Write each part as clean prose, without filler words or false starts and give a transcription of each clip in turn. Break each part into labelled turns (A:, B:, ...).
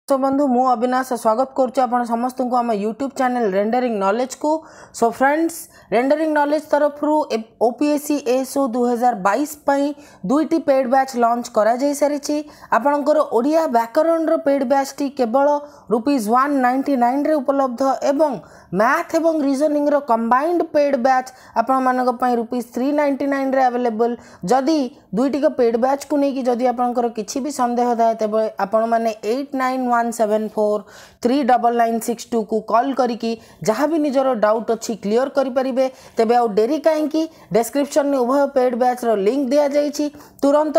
A: सो बंधु मु अविनाश स्वागत करुच्ची आपण समस्त को आम यूट्यूब चैनल रेंडरिंग नॉलेज को। सो फ्रेंड्स रेंडरिंग नॉलेज तरफ ओपीएससी एसओ 2022 पई दुईटी पेड बैच लॉन्च करा जाई सारी। आपणकर ओडिया व्याकरण रो पेड बैच टी केवल ₹199 रे उपलब्ध एवं मैथ एवं रीजनिंग रो कंबाइंड पेड बैच आपण मानक पई ₹399 रे अवेलेबल। जदि दुईटी को पेड बैच को नहीं कि जदि आपणकर किछि भी संदेह थाए तबे आपण माने 8917439962 को कॉल करिकी जहाँ भी निजर डाउट अच्छी क्लियर करि परिबे। तबे आ डेरी काहेकि डिस्क्रिप्शन में उभय पेड बैच रो लिंक दिया जाइछि, तुरंत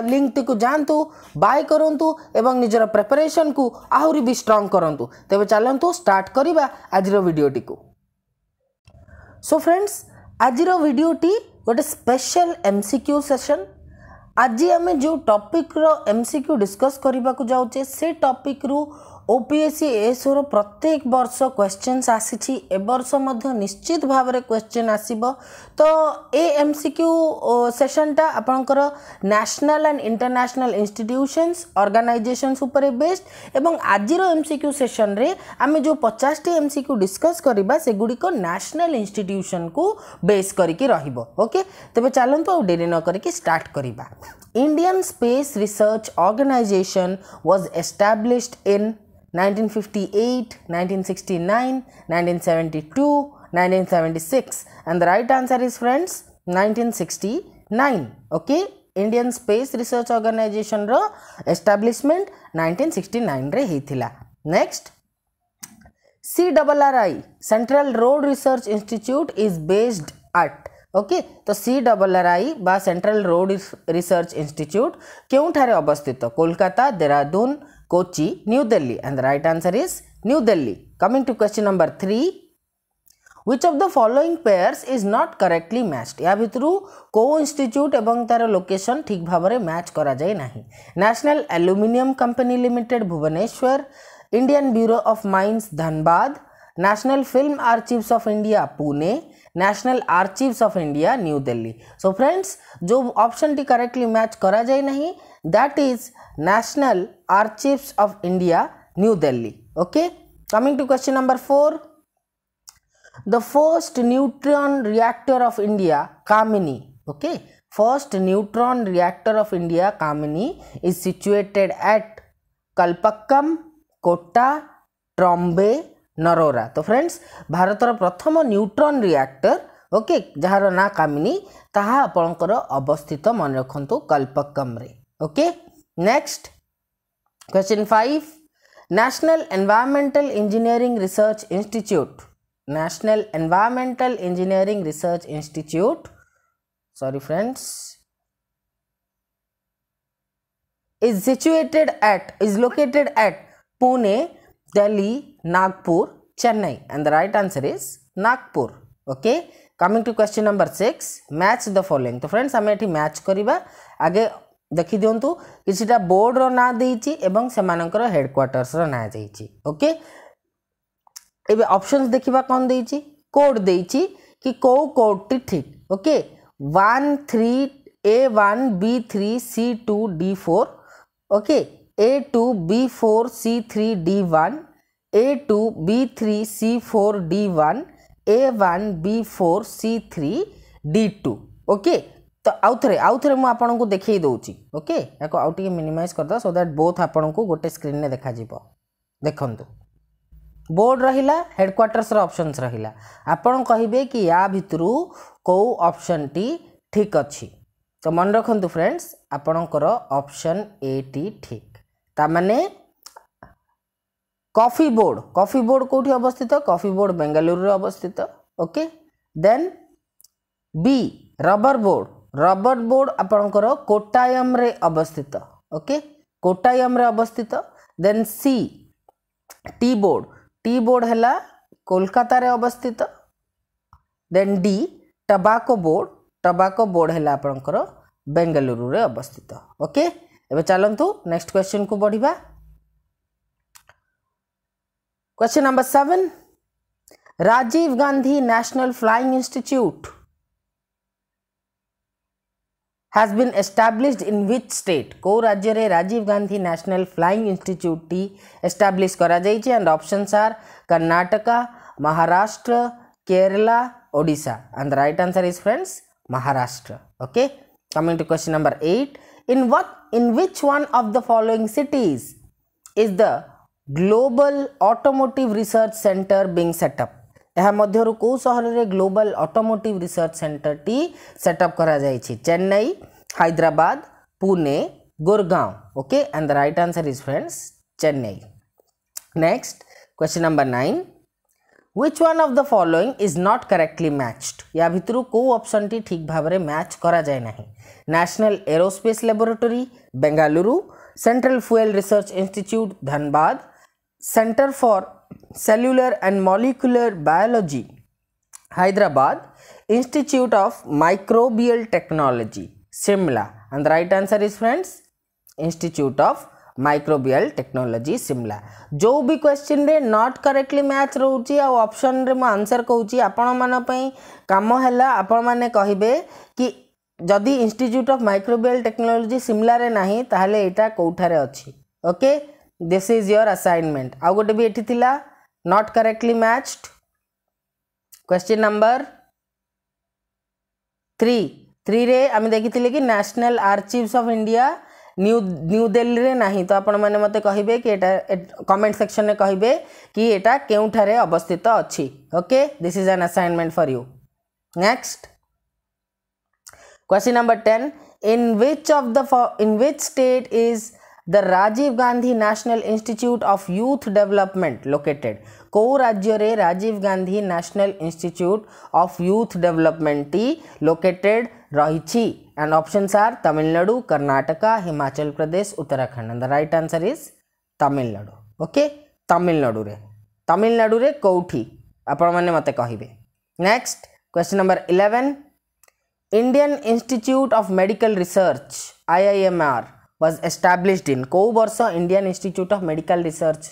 A: लिंक को जानतु बाय करंतु एवं निजर प्रिपरेशन को आहुरी भी स्ट्रांग करंतु। तबे चलंतु स्टार्ट करिबा आजिरो वीडियोटी को। सो फ्रेंड्स आजिरो वीडियोटी गोटे स्पेशल एमसीक्यू सेशन। आज आम जो टॉपिक रो एमसीक्यू डिस्कस करने को जाऊे से टॉपिक रु ओपीएससी एसओ रो प्रत्येक वर्ष क्वेश्चंस आसी ए वर्ष मध्य निश्चित भाव में क्वेश्चन आसीबो। तो ए एमसीक्यू सेशनटा आपनकर national and international institutions organisations ऊपर बेस्ड एवं आजिरो एमसीक्यू सेशन रे आमे जो 50 टी एमसीक्यू डिस्कस करबा से गुडी को नेशनल इंस्टीट्यूशन को बेस करके रहिबो। ओके तबे चलंतु आ देरी न करके स्टार्ट करबा। Indian Space Research Organization was established in 1958, 1969, 1972, 1976 and the right answer is friends 1969. Okay, Indian Space Research Organization ro establishment 1969 रे हेथिला। Next, CRRI Central Road Research Institute is based at okay तो CRRI बा central road research institute क्यों ठारे अवस्थित? Kolkata, Dehradun, Kochi, New Delhi and the right answer is New Delhi. Coming to question number 3, which of the following pairs is not correctly matched? या भितरु को institute एवं तार location ठीक भाव में मैच करा जाए नहीं? National aluminium company limited Bhubaneswar, Indian bureau of mines Dhanbad, national film archives of India Pune, national archives of India New Delhi. So friends जो ऑप्शन टी करेक्टली मैच करा जाए नहीं that is national archives of India New Delhi. Okay coming to question number 4, the first neutron reactor of India Kamini. Okay first neutron reactor of India Kamini is situated at Kalpakkam, Kota, Trombay, Narora. तो friends भारतर प्रथम neutron reactor okay jar ना कामिनी ताहा आपणकर अवस्थित मन रखंतु कल्पक्कम रे। Okay next question 5, national environmental engineering research institute, national environmental engineering research institute sorry friends is located at Pune, Delhi, Nagpur, Chennai and the right answer is Nagpur. Okay coming to question number 6, match the following। तो friends हमें एठी match करिबा। आगे देखि दियंतु किछिटा board रो ना देइछि एवं सेमानकर headquarters रो ना देइछि। Okay एबे ऑप्शंस देखिबा कोन देइछि, कोड देइछि कि को कोड टी ठीक। Okay 13A1 B3 C2 D4 okay A2 B4 C3 D1 A2 B3 C4 D1 A1 B4 C3 D2। Okay तो आउ थे मु आपन को देखै दउची। ओके एको आउ टिके मिनिमाइज कर द सो दैट बोथ आपन को गोटे स्क्रीन ने देखा जिवो। देखंतु बोर्ड रहिला, हेडक्वार्टर्स रो ऑप्शंस रहिला, आपन कहिबे कि या भितरु को ऑप्शन टी ठीक अछि। तो मन रखंतु फ्रेंड्स आपनकर ऑप्शन ए टी ठीक। ता माने कॉफी बोर्ड कोठी अवस्थित? कॉफी बोर्ड बेंगलुरु रे अवस्थित। Okay then B rubber board आपनकर कोट्टायम रे अवस्थित। ओके कोट्टायम रे अवस्थित। देन सी टी बोर्ड हैला कोलकाता रे अवस्थित। देन डी टबाको बोर्ड हैला आपनकर बेंगलुरु रे अवस्थित। ओके एबे चलंतु नेक्स्ट क्वेश्चन को बढ़िबा। Question number 7, Rajiv Gandhi National Flying Institute has been established in which state? को राज्य रे Rajiv Gandhi national flying institute टी एस्टाब्लिश करा जाइछि and options are Karnataka, Maharashtra, Kerala, Odisha and the right answer is friends Maharashtra. Okay, coming to question number 8, in which one of the following cities is the global automotive research center being set up? यह मध्यरु को शहर रे global automotive research centre टी setup करा जाइछि? Chennai, Hyderabad, Pune, Gurgaon. Okay, and the right answer is friends Chennai. Next question number 9, which one of the following is not correctly matched? या भितरु को option T ठीक भाबरे मैच करा जाय नाही? National aerospace laboratory Bengaluru, central fuel research institute Dhanbad, centre for cellular and molecular biology Hyderabad, institute of microbial technology Shimla. And the right answer is friends institute of microbial technology Shimla. जो भी question रे not correctly match रोची आ option रे म answer कहूची आपण मन पई काम हैला. आपण माने कहिबे कि जदि institute of microbial technology Shimla रे नाही ताहले एटा कोठारे अछि. Okay, this is your assignment. आ गोटे भी एठी थिला not correctly matched. Question number 3 रे आमे देखिथिले कि national archives of India New Delhi रे नहीं. तो आपण माने मते कहिबे कि एटा कमेंट सेक्शन में कहिबे कि एटा केउठारे अवस्थित अछि. Okay, this is an assignment for you. Next question number 10, in which state is the Rajiv Gandhi National Institute of Youth Development located? को राज्य रे Rajiv Gandhi national institute of youth development टी लोकेटेड रही? And options are Tamil Nadu, Karnataka, Himachal Pradesh, Uttarakhand. And the right answer is Tamil Nadu. Okay, Tamil Nadu रे कोठी आपण माने मते कहिबे. Next question number 11, Indian institute of medical research IIMR was established in? को वर्ष Indian institute of medical research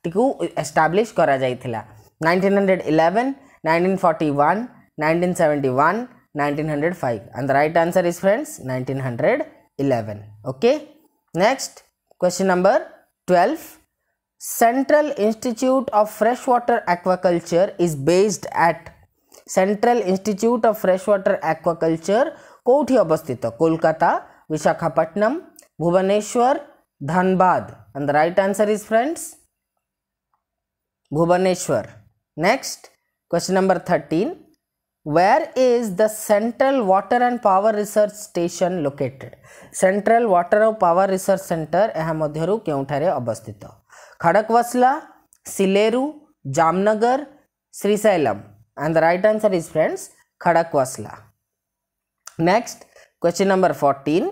A: टिकू एस्टाब्लिश करा जाइथिला? 1911, 1941, 1971, 1905. and the right answer is friends 1911. okay, next question number 12, Central Institute of Freshwater Aquaculture is based at? Central Institute of Freshwater Aquaculture कोठी अवस्थित? Kolkata, Visakhapatnam, Bhubaneswar, Dhanbad. and the right answer is friends Bhubaneswar. Next question number 13, where is the Central Water and Power Research Station located? Central Water and Power Research Center यह मध्यरु केउठारे अवस्थित? Khadakwasla, Sileru, Jamnagar, Srisailam. and the right answer is friends Khadakwasla. Next question number 14,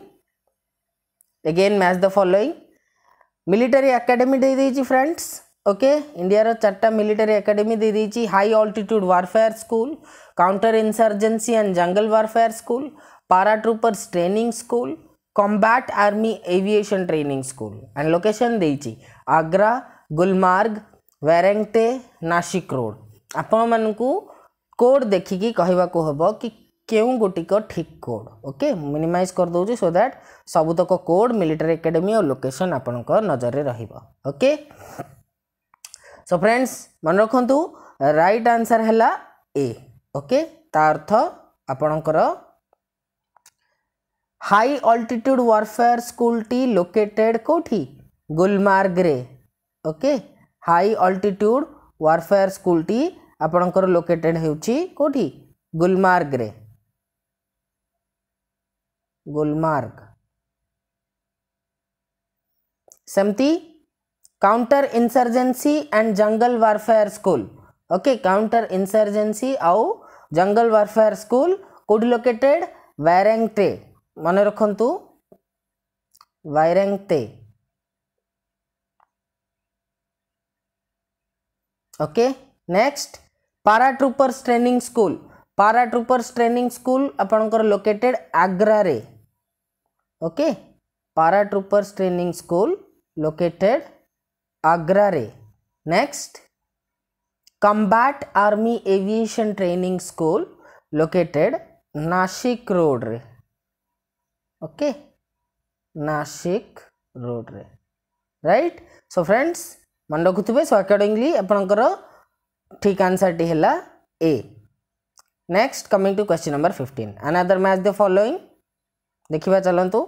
A: again match the following. Military academy दे दीजिए friends. Okay, India रो 4टा military academy दे दीजिए. High altitude warfare school, counter insurgency and jungle warfare school, paratroopers training school, combat army aviation training school. And location देइछि Agra, Gulmarg, Vairengte, Nashik road. आपण मानकू code देखिकी कहबाको हबो कि केउ गोटी को ठीक कोड. ओके, मिनिमाइज कर दउछि सो दैट सबुतक कोड, मिलिटरी एकेडमी और लोकेशन आपनक नजर रे रहिबो. ओके, सो फ्रेंड्स मन रखंतु राइट आंसर हैला ए. ओके, ता अर्थ आपनकर हाई ऑल्टीट्यूड वारफेयर स्कूल टी लोकेटेड कोठी? गुलमार्ग रे. Okay, high altitude warfare school टी आपनकर लोकेटेड हेउछि कोठी? गुलमार्ग रे. गुलमार्ग. सेमती counter insurgency and jungle warfare school. Okay, counter insurgency आउ जंगल वारफेयर स्कूल कोडी लोकेटेड? वैरेंगटे. मन रखंतु Vairengte. Okay, next paratroopers training school. Paratroopers training school आपनकर लोकेटेड आग्रा रे. Okay, paratroopers training school located Agra रे. Next combat army aviation training school located Nashik road रे. Okay Nashik road रे right. So friends मन रखुवे सो अकॉर्डिंगली आपनकर ठीक आंसर टी हैला ए। Next coming to question number 15 another match the following देखिबा चलंतु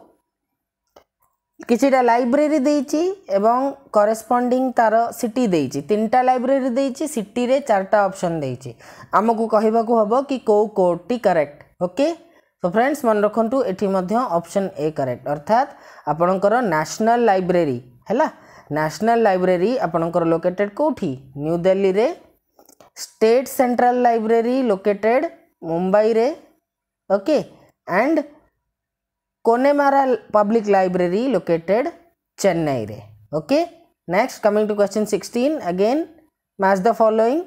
A: किछिटा लाइब्रेरी देइछि एवं करेस्पोंडिंग तार सिटी देइछि तीनटा लाइब्रेरी देइछि सिटी रे चारटा ऑप्शन देइछि हमकु कहिबा को हबो कि को कोड टी करेक्ट ओके। तो फ्रेंड्स मन रखंतु एठी मध्य ऑप्शन ए करेक्ट अर्थात आपनकर नेशनल लाइब्रेरी हैला नेशनल लाइब्रेरी आपनकर लोकेटेड कोठी न्यू दिल्ली रे state central library located Mumbai रे okay and Connemara public library located Chennai रे okay. Next coming to question 16 again match the following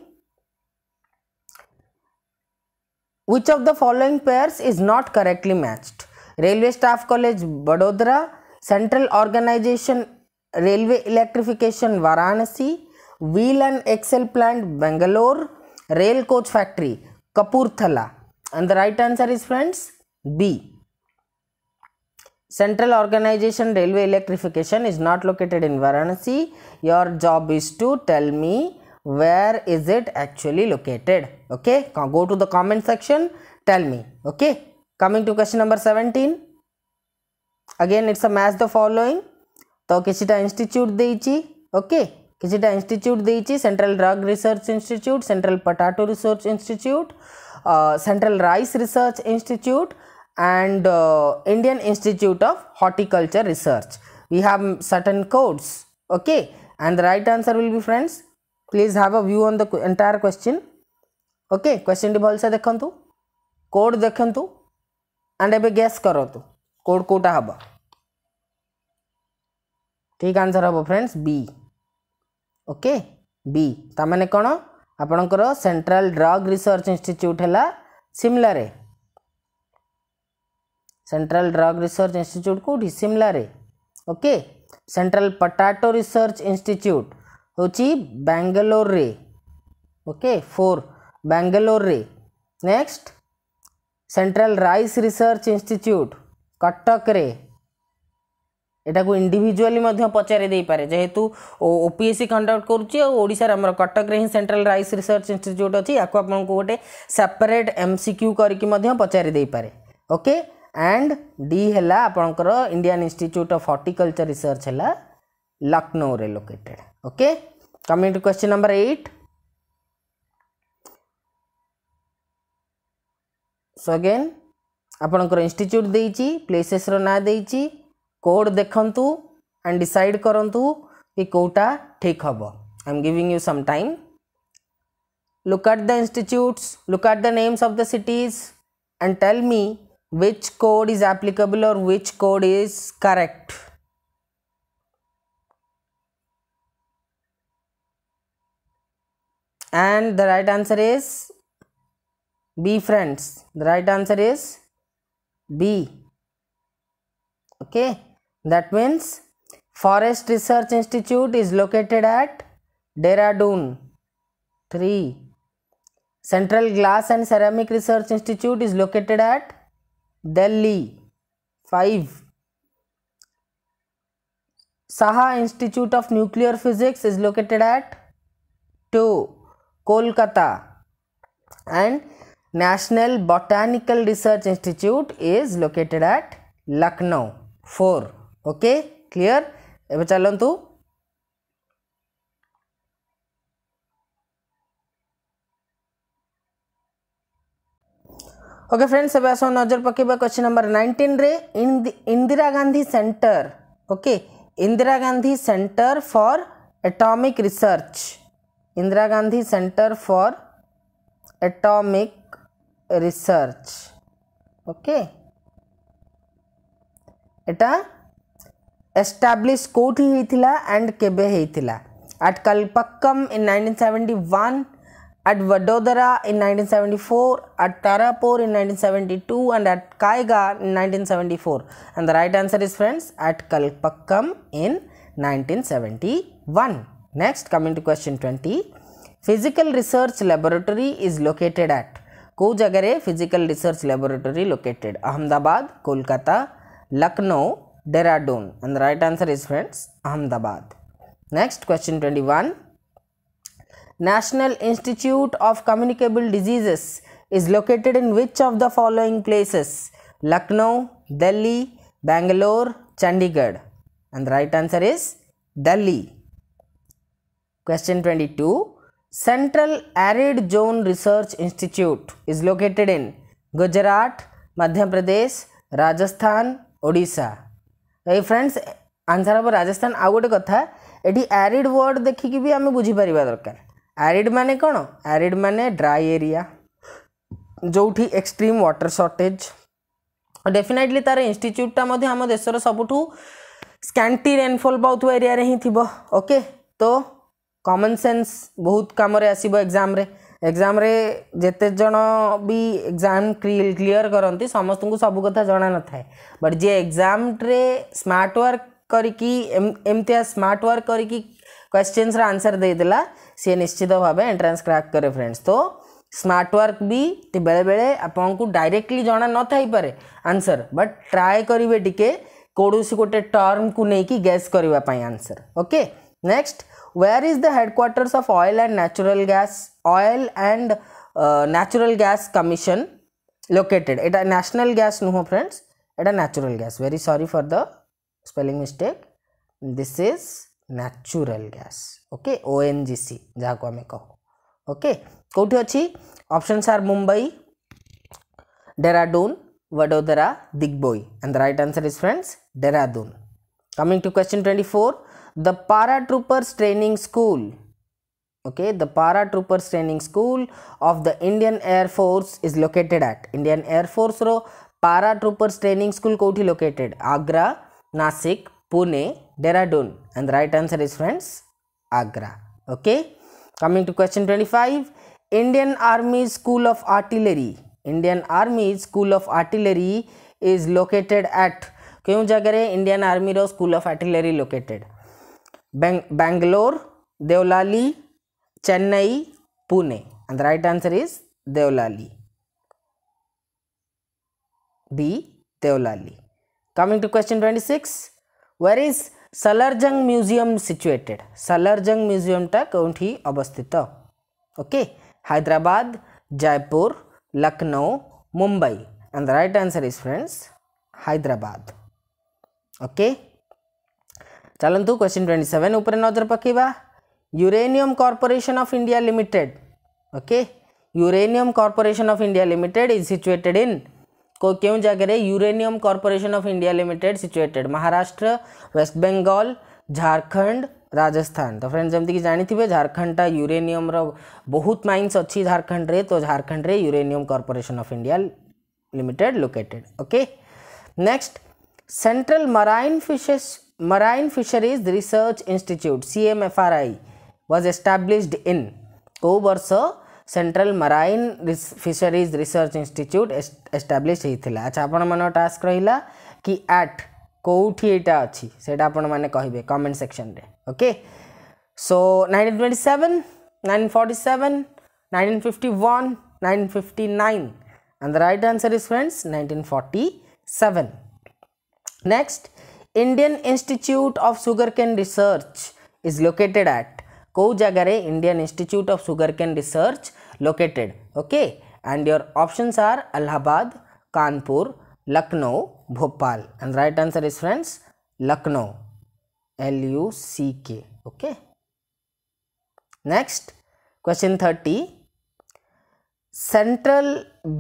A: which of the following pairs is not correctly matched railway staff college vadodara central organization railway electrification varanasi wheel and axle plant bangalore rail coach factory kapurthala and the right answer is friends B central organization railway electrification is not located in Varanasi. Your job is to tell me where is it actually located okay go to the comment section tell me okay। coming to question number 17 again it's a match the following तो किछिटा institute देइछि okay किछिटा institute देइछि central drug research institute central potato research institute central rice research institute and Indian Institute of Horticulture Research. We have certain codes okay and the right answer will be friends please have a view on the entire question okay question T भल से देखंतु code देखंतु and एबे guess करतु code Kota हबो ठीक answer हबो friends B okay B ता माने कोन आपनकर सेंट्रल ड्रग रिसर्च इंस्टीट्यूट हैला शिमला रे सेंट्रल ड्रग रिसर्च इंस्टीट्यूट कोठी शिमला रे okay central potato research institute होची बेंगलोर रे ओके 4 बेंगलोर रे। Next central rice research institute Cuttack रे एटा को इंडिविजुअली मध्य पचारे दे पारे जेहेतु ओपीएससी कंडक्ट करूची और ओडिसा रे हमर कटक रे ही सेंट्रल राइस रिसर्च इंस्टीट्यूट अछि याको आपन को गोटे सेपरेट एमसीक्यू करके मध्य पचारे दे पारे ओके एंड डी हैला आपनकर Indian institute of horticulture research हैला लखनऊ रे located okay. Coming to question number 8 so again आपनकर इंस्टीट्यूट देइची प्लेसेस रो ना देइची कोड देखंतु एंड डिसाइड करंतु कि कोटा ठीक हबो I am giving you some time look at the institutes look at the names of the cities and tell me which code is applicable or which code is correct and the right answer is B friends the right answer is B okay that means Forest Research Institute is located at Dehradun 3 Central Glass and Ceramic Research Institute is located at Delhi 5 Saha Institute of Nuclear Physics is located at 2 Kolkata and National Botanical Research Institute is located at Lucknow 4 okay clear एबे चलंतु okay friends अब आसो नजर पकेबा question number 19 रे Indira Gandhi Centre okay Indira Gandhi Centre for Atomic Research Indira Gandhi Centre for Atomic Research okay एटा establish कोठी हेतिला and केबे हेतिला at Kalpakkam in 1971 at Vadodara in 1974, at Tarapur in 1972 and at Kaiga in 1974 and the right answer is friends at Kalpakkam in 1971. Next coming to question 20 physical research laboratory is located at को जगह रे physical research laboratory located Ahmedabad, Kolkata, Lucknow, Dehradun, and the right answer is friends Ahmedabad. Next question 21. National Institute of Communicable Diseases is located in which of the following places? Lucknow, Delhi, Bangalore, Chandigarh, and the right answer is Delhi. Question 22. Central Arid Zone Research Institute is located in Gujarat, Madhya Pradesh, Rajasthan, Odisha. तो friends answer हम राजस्थान. आउ गोटे कथा ये arid word देखिकी भी आम बुझीपर दरकार. Arid माने कौन? एरिड माने ड्राई एरिया जोठी एक्सट्रीम वाटर शॉर्टेज. डेफिनेटली तार इंस्टीट्यूटा आम देशर सबुठू स्कैंटी रेनफॉल पाउथुवा एरिया रे ही थिबो. ओके तो कॉमन सेंस बहुत काम रे आसीबो एग्जाम रे. एग्जाम रे जेते जन भी एग्जाम क्लियर करती समस्त को सब कथा जना न थाए. बट जे एग्जाम रे स्मार्ट वर्क करिकी एमतिया स्मार्ट वर्क करिकी क्वेश्चंस रा आंसर दे देला सी निश्चित भाव एंट्रेंस क्रैक करे फ्रेंड्स. तो स्मार्ट वर्क भी बेले बेले आपन को डायरेक्टली जना न थाई पारे आंसर, बट ट्राई करिवे टिके कोडोसी गोटे टर्म को नेकी गेस करबा पई answer. Okay next. Where is the headquarters of Oil and Natural Gas Commission located? It is national gas no friends. It is natural gas. Very sorry for the spelling mistake. This is natural gas. Okay, ONGC जहाँ को हमें कहो. Okay, कोठी अच्छी options are Mumbai, Dehradun, Vadodara, Digboi, and the right answer is friends Dehradun. Coming to question 24. The Paratroopers Training School, okay, the Paratroopers Training School of the Indian Air Force is located at Indian Air Force ro Paratroopers Training School कोठी located Agra, Nasik, Pune, Dehradun, and the right answer is friends Agra. Okay, coming to question 25. Indian Army School of Artillery, Indian Army School of Artillery is located at क्यों जगह रे Indian army रो school of artillery located? Bangalore, Deolali, Chennai, Pune, and the right answer is Deolali. B. Deolali. Coming to question 26. Where is Salarjung Museum situated? Salarjung Museum ta kaunthi obasthita? Okay, Hyderabad, Jaipur, Lucknow, Mumbai, and the right answer is friends Hyderabad. Okay. चलतु question 27 ऊपर नजर पकेबा. Uranium Corporation of India Limited. Okay, Uranium Corporation of India Limited is situated in को क्यों जगह रे Uranium Corporation of India Limited situated? Maharashtra, West Bengal, Jharkhand, Rajasthan. तो friends जमती कि जानी थिबे झारखंड टा यूरेनियम रो बहुत माइंस अच्छी झारखंड रे. तो झारखंड रे Uranium Corporation of India limited located. Okay next. Central Marine Fisheries Research Institute CMFRI was established in को वर्ष central marine fisheries research institute establish होता. अच्छा आपण मन टास्क रहा कि एट कौटी एटा अच्छी से आपण मैंने कहे कमेंट सेक्शन रे. Okay so 1927, 1947, 1951, 1959, and the right answer is friends 1947. Next. Indian Institute of Sugarcane Research is located at को जगह रे Indian Institute of Sugarcane Research located. Okay, and your options are Allahabad, Kanpur, Lucknow, Bhopal, and the right answer is friends Lucknow, LUCK. Okay. Next question 30. Central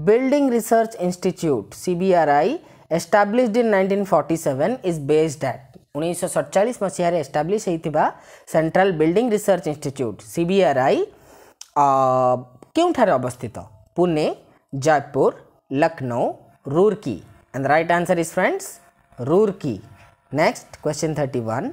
A: Building Research Institute CBRI established in 1947 is based at 1947 मसीह establish होता Central Building Research Institute CBRI क्योंठारे अवस्थित? Pune, Jaipur, Lucknow, Roorkee, and right answer is friends Roorkee. Next question 31.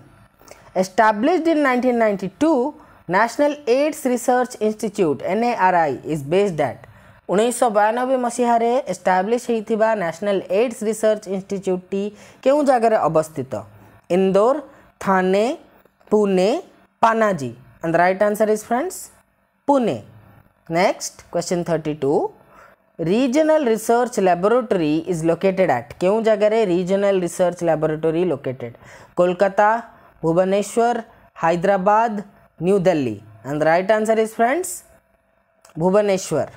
A: Established in 1992 National AIDS Research Institute NARI is based at 1992 मसीह establish होता National AIDS Research Institute टी क्यों जगह अवस्थित? Indore, Thane, Pune, Panaji, and the right answer is friends Pune. Next question 32. Regional research Laboratory is located eight क्यों जगह regional research laboratory located Kolkata Bhubaneswar Hyderabad New Delhi and the right answer is friends Bhubaneswar.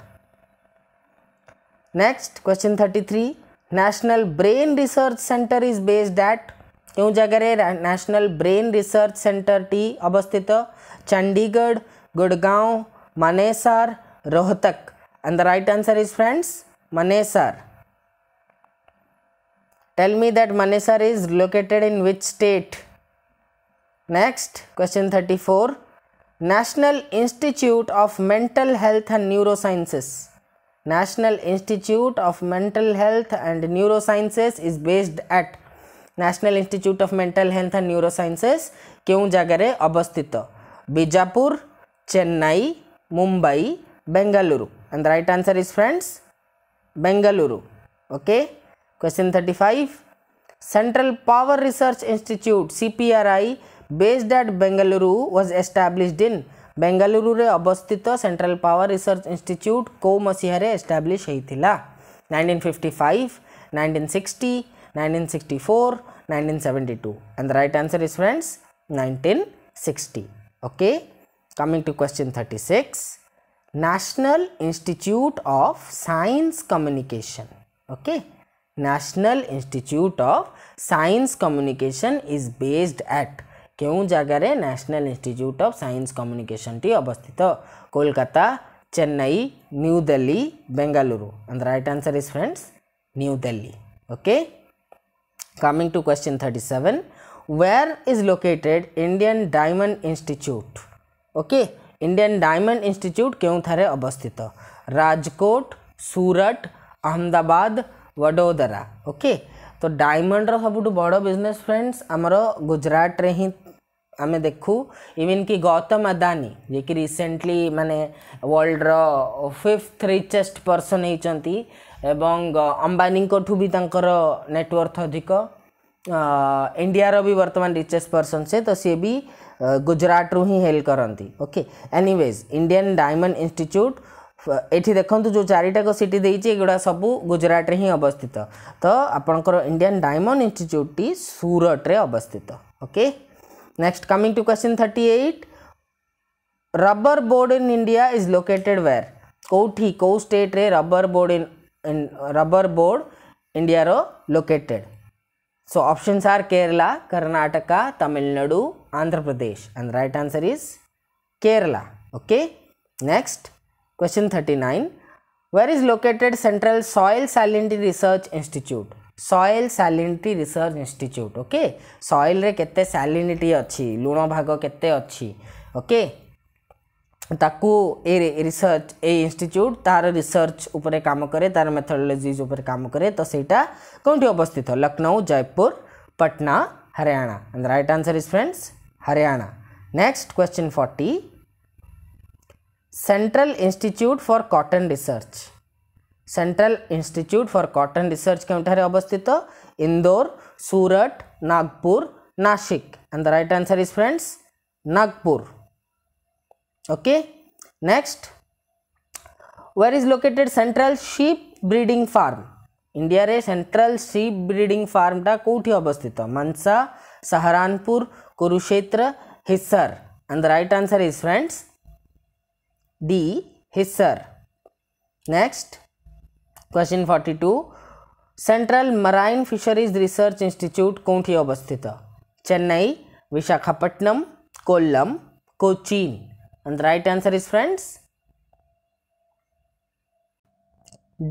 A: Next question 33 national brain research centre is based at क्यों जगह national brain research centre टी अवस्थित Chandigarh Gurgaon Manesar Rohtak and the right answer is friends Manesar. Tell me that Manesar is located in which state? Next question 34 National Institute of Mental Health and Neurosciences. National Institute of Mental Health and Neurosciences is based at National Institute of Mental Health and Neurosciences क्यों जगह रे अवस्थित Bijapur Chennai Mumbai Bengaluru and the right answer is friends Bengaluru. Okay, question 35 Central Power Research Institute CPRI based at Bengaluru was established in Bengaluru रे अवस्थित central power research institute को मसीह रे establish होइथिला 1955 1960 1964 1972 and the right answer is friends 1960. Okay, coming to question 36 National Institute of Science Communication. Okay, National Institute of Science Communication is based at क्यों जगह रे National institute of Science Communication टी अवस्थित Kolkata Chennai New Delhi Bengaluru and the right answer is friends New Delhi. Okay, coming to question 37 where is located Indian diamond Institute. Okay, Indian diamond Institute क्यों थारे अवस्थित Rajkot Surat Ahmedabad Vadodara. Okay, तो diamond रो सबुठ बड़ बिजनेस फ्रेंड्स आमर गुजरात रे ही आमे देखू इवन कि गौतम अदानी जे कि रिसेंटली माने वर्ल्ड रो 5th रिचेस्ट पर्सन होती एवं अंबानी को ठू भी तांकर नेटवर्थ अधिक इंडिया रो भी वर्तमान रिचेस्ट पर्सन से तो सी भी गुजरात रू ही हेल करती. Okay, anyways Indian diamond institute एठी देखंतु जो चारिटा को सिटी देइछि एगुडा सबु गुजरात रे ही अवस्थित तो आपनकर इंडियन डायमंड इंस्टीट्यूट टी सूरत रे अवस्थित. Okay, next coming to question 38 rubber board in India is located where कोठी को स्टेट रे रबर बोर्ड इंडिया रो located. So options are Kerala Karnataka Tamil Nadu Andhra Pradesh and right answer is Kerala. Okay, next Question 39 Where is located Central Soil Salinity Research Institute? Soil Salinity Research Institute. Okay, soil रे केते salinity अच्छी लुण भाग केते अच्छी. ओके, ताकू a research A institute तार research ऊपर काम करे तार मेथोडोलॉजीज ऊपर काम करे तो सेटा कोनठी अवस्थित Lucknow Jaipur Patna Haryana and the right answer is friends Haryana. Next question 40 Central Institute for Cotton Research. Central Institute for Cotton Research केउठारे अवस्थित Indore Surat Nagpur Nashik and the right answer is friends Nagpur. Okay, next where is located Central Sheep Breeding Farm. India रे Central Sheep Breeding Farm टा कोठी अवस्थित Mansa Saharanpur Kurukshetra Hisar and the right answer is friends D Hissar. Next question 42 Central Marine Fisheries Research Institute कोठी अवस्थित Chennai Visakhapatnam Kollam Cochin and the right answer is friends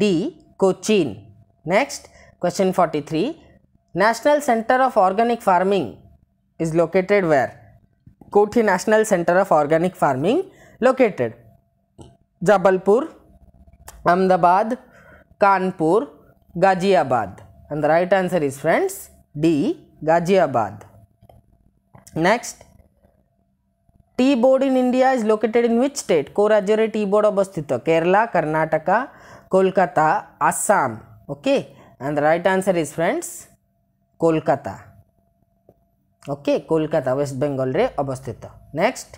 A: D Cochin. Next question 43 National Center of Organic Farming is located where कोठी National Center of Organic Farming located Jabalpur Ahmedabad Kanpur Ghaziabad and the right answer is friends D Ghaziabad. Next tea board in India is located in which state को राज्य रे tea board अवस्थित Kerala Karnataka Kolkata Assam. Okay, and the right answer is friends Kolkata. Okay, Kolkata West Bengal रे अवस्थित. Next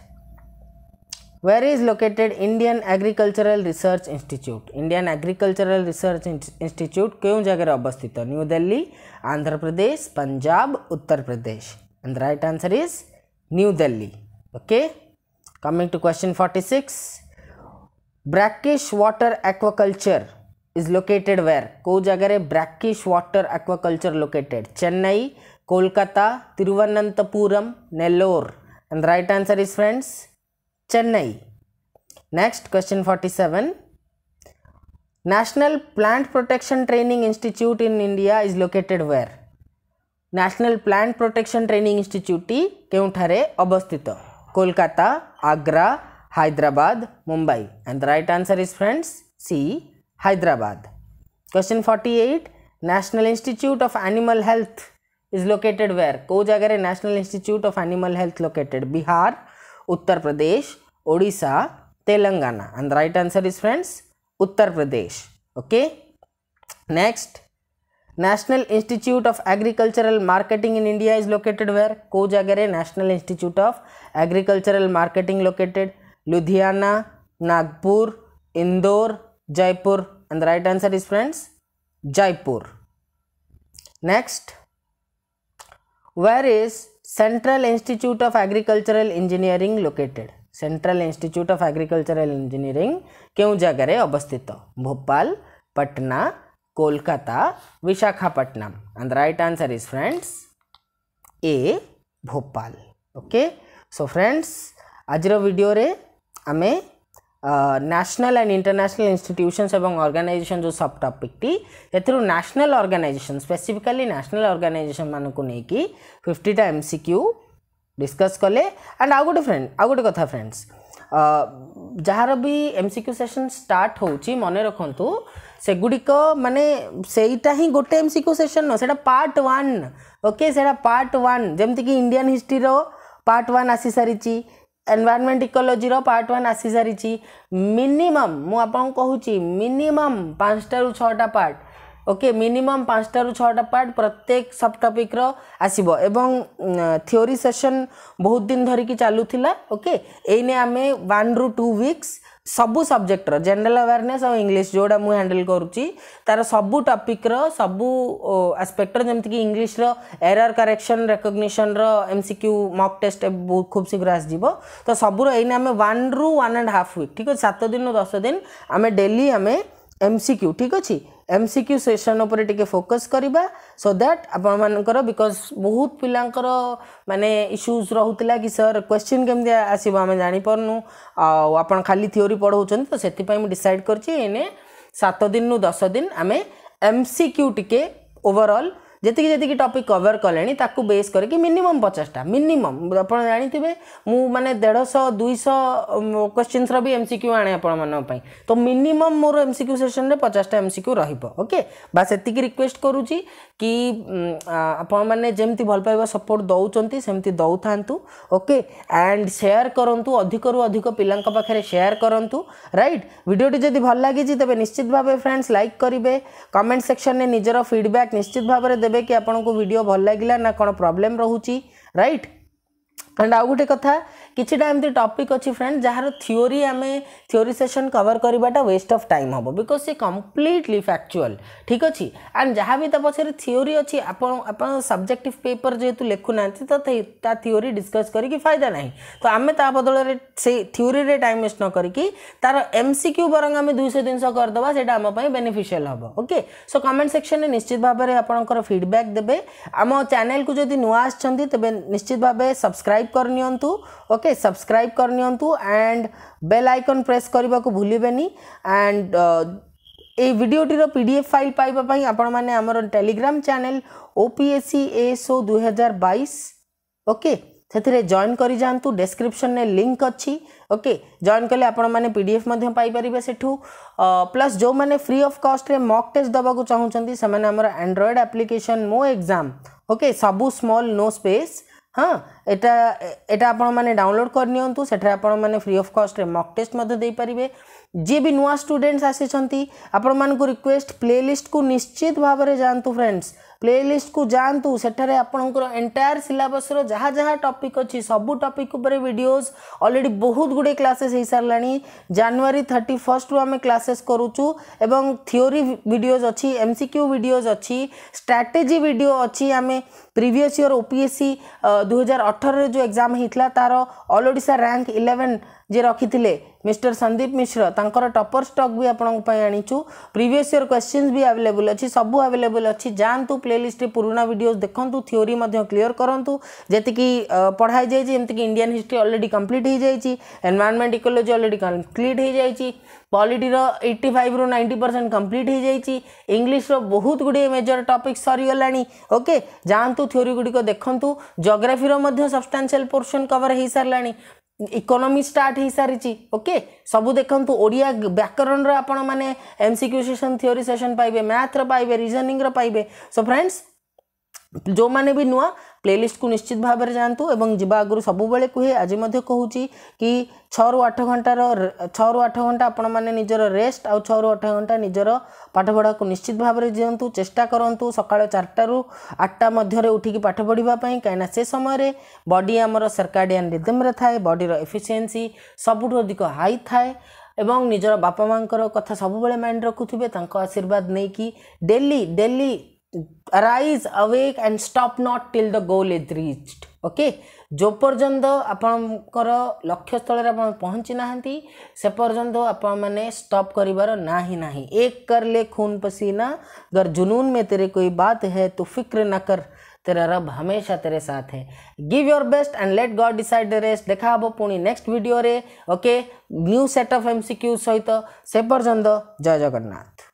A: Where is located Indian Agricultural Research Institute? Indian Agricultural Research Institute क्यों जगह अवस्थित? New Delhi, Andhra Pradesh, Punjab, Uttar Pradesh. And the right answer is New Delhi. Okay. Coming to question 46. Brackish water aquaculture is located where? को जगह रे brackish water aquaculture located? Chennai, Kolkata, Thiruvananthapuram, Nellore. And the right answer is friends Chennai. Next question 47. National Plant Protection Training Institute in India is located where? National Plant Protection Training Institute केउठारे अवस्थित? Kolkata, Agra, Hyderabad, Mumbai. And the right answer is friends C, Hyderabad. Question 48. National Institute of Animal Health is located where? को जगह रे National Institute of Animal Health located? Bihar, Uttar Pradesh, Odisha, Telangana. And the right answer is friends Uttar Pradesh. Okay. Next, National Institute of Agricultural Marketing in India is located where? को जगह रे National Institute of Agricultural Marketing located? Ludhiana, Nagpur, Indore, Jaipur. And the right answer is friends Jaipur. Next, where is Central Institute of Agricultural Engineering located? Central Institute of Agricultural Engineering क्यों जगह रे अवस्थित? Bhopal, Patna, Kolkata, Visakhapatnam. And the right answer is friends A, Bhopal. Okay. So friends, आज video रे आमे national and international institutions एवं organization जो सब टॉपिक टी एथरो national organization specifically national organization मान को नहीं कि 50 टा MCQ डिस्कस कले. एंड आउ गोटे कथा फ्रेंड्स, जार भी MCQ सेशन स्टार्ट होची मने रखंतु सेगुडिक माने सेइटा ही गोटे MCQ सेशन न सेटा पार्ट 1. ओके, सेटा पार्ट 1 जेमति कि इंडियन हिस्ट्री रो पार्ट 1 आसी सारिची, एनवायरनमेंट इकोलॉजी रो पार्ट 1 आसी सारिची. मिनिमम मु आपन कहूची मिनिमम 5 टा रु 6 टा पार्ट. ओके, मिनिमम 5 टा रु 6 टा पार्ट प्रत्येक सब टॉपिक रो आसीबो. एवं थ्योरी सेशन बहुत दिन धरि कि चालुथिला. ओके, एने आमे 1 रु 2 वीक्स सबु सब्जेक्ट रो जनरल अवेयरनेस और इंग्लिश जोड़ा मु हैंडल करूची तार सबु टॉपिक रो सबु एस्पेक्ट रो जेमति कि इंग्लिश रो एरर करेक्शन रिकॉग्निशन रो MCQ मॉक टेस्ट बहुत खूब शीघ्र आस जीवो. तो सबु रो एने आमे 1 रु 1.5 वीक ठीक है 7 दिन 10 दिन आमे डेली आमे MCQ ठीक अछि MCQ सेशन ऊपर टिके फोकस करिबा सो दैट आपण मानकर बिकॉज बहुत पिलांकर माने इश्यूज रहउतला कि सर क्वेश्चन केमदे आसीबो हमें जानि परनु आपण खाली थ्योरी पढौछन. तो सेति पई हम डिसाइड करछि एने 7 दिन नु 10 दिन आमे MCQ टिके ओवरऑल जेतिकी टॉपिक कवर कलेनी ताकू बेस करके मिनिमम 50 टा मिनिमम आपण जानिथिबे मु माने 150 200 क्वेश्चंस रो भी MCQ आणे आपण मन पई. तो मिनिमम मोर MCQ सेशन रे 50 टा MCQ रहिबो. ओके, बस एतिकी रिक्वेस्ट करूची कि आपण माने जेमति भल पाइबा सपोर्ट दउचंती सेमति दउ थांतु. ओके, एंड शेयर करंतु अधिक रु अधिक पिलांक पाखरे शेयर करंतु. राइट, वीडियो टी जदी भल लागी छि तबे निश्चित भाबे फ्रेंड्स लाइक करिवे. कमेंट सेक्शन ने निजरो फीडबैक निश्चित भाबे देबे कि आपन को वीडियो भल लागिला ना कोन प्रॉब्लम रहउची. राइट, एंड आउ गोटे कथा किछिटा एमती टॉपिक अछि फ्रेंड जहार थ्योरी आमे थ्योरी सेशन कवर करबाटा वेस्ट ऑफ टाइम हबो बिकॉज से कंप्लीटली फैक्चुअल ठीक अछि. एंड जहाँ भी ता पछरे थ्योरी अछि आपन सब्जेक्टिव पेपर जेतु लेखु नांती तो ता थ्योरी डिस्कस करी कि फायदा नाही. तो आमे ता बदल रे से थ्योरी रे टाइम वेस्ट न करी कि तार MCQ बरंग आमे 200-300 कर दबा सेटा हम पई बेनिफिशियल हबो. ओके, सो कमेंट सेक्शन ने निश्चित भाबे रे आपनकर फीडबैक देबे. आम चैनल को जदी नुआ आछंती तबे निश्चित भाबे सब्सक्राइब करनियंतु. ओके, सब्सक्राइब करनियंतु एंड बेल आइकन प्रेस करबा को भूलिबेनी. एंड ए वीडियो टी रो PDF फाइल पाइबा पई आपण माने हमर Telegram channel OPSC ASO 2022 okay सेथिरे जॉइन करि जानतु. डिस्क्रिप्शन ने लिंक अछि. ओके, जॉइन कले आपण माने PDF मध्य पाई परिबे सेठू. प्लस जो माने फ्री ऑफ कॉस्ट रे मॉक टेस्ट दबा को चाहुचंती से माने हमर एंड्रॉइड एप्लीकेशन मो एग्जाम. ओके, सबु स्मॉल नो स्पेस. हाँ, एटा आपण माने डाउनलोड करनियंतु. सेठरे आपण माने फ्री ऑफ कॉस्ट रे मॉक टेस्ट मध्य देई परिबे. जे भी नुआ स्टूडेंट्स आसीचंती आपण मान को रिक्वेस्ट प्लेलिस्ट को निश्चित भाव रे जानतु फ्रेंड्स. प्लेलिस्ट को जातु सेठारे आपणकर एंटायर सिलेबस रो जहाँ जहाँ टॉपिक अच्छी सबू टॉपिक ऊपर वीडियोस ऑलरेडी बहुत गुडे क्लासेस हो सारानी जनवरी 31 रु आम क्लासेस करूचु एवं थ्योरी वीडियोस अच्छी एमसीक्यू वीडियोस अच्छी स्ट्रैटेजी वीडियो अच्छी आम प्रीवियस ईयर ओपीएससी 2018 जो एग्जाम होता तार ऑल ओडिशा रैंक 11 जे रखी मिस्टर संदीप मिश्र तांकर टॉपर स्टॉक भी आपंक आनीचु प्रीवियस ईयर क्वेश्चंस भी अवेलेबल अच्छी सबू अवेलेबल अच्छी जातु प्लेलिस्ट पुराना वीडियोस देखंतु थ्योरी मध्य क्लियर करंतु जेतिकी पढ़ाई जाइए एमती इंडियन हिस्ट्री ऑलरेडी कंप्लीट हो जाइए एनवायरनमेंट इकोलॉजी ऑलरेडी कंप्लीट हो जाइए पॉलिटी रो 85 रु 90% कंप्लीट हो जाइए इंग्लिश रो बहुत गुड़े मेजर टॉपिक सरीगलानी ओके जातु थ्योरी गुड़िक देखंतु ज्योग्राफी रो मध्य सब्सटेंशियल पोर्शन कवर हो सारानी इकोनॉमी स्टार्ट हो सारी ओके सबू देखंतु ओडिया व्याकरण रो आपण माने एमसीक्यू सेशन थ्योरी सेशन पाइबे मैथ रो पाइबे रीजनिंग रो पाइबे सो फ्रेंड्स जो माने भी नुआ प्लेलिस्ट को निश्चित भाव में जातु एवं जीवा आगु सब बेले कहे आज कहूँ कि 6 ରୁ 8 घंटार 6 ରୁ 8 घंटा आपण मैंने निजर रेस्ट आउ 6 ରୁ 8 घंटा निजर पाठपढ़ा को निश्चित भाव में दिंतु चेष्टा करूँ सका 4टा ରୁ 8टा मध्य उठिकी पाठ पढ़ापी कहीं से समय बॉडी आमर सर्काडियन रिदम थाए बॉडी एफिशिएंसी सबुठ अधिक हाई थाए एवं निजर बापा माँ कथा सब माइंड रखुवे आशीर्वाद नहीं कि daily daily arise awake and stop not till the goal is reached okay जो पर्यंत आपणकर लक्ष्य स्थल आप पहुँची ना से पर्यंत आपण मैंने स्टॉप करिवार ना ही ना एक कर ले खून पसीना अगर जुनून में तेरे कोई बात है तो फिक्र न कर तेरा रब हमेशा तेरे साथ है give your best and let God decide the rest देखा हम पुणी नेक्स्ट वीडियो रे okay new set of MCQ सहित से पर्यंत जय जगन्नाथ।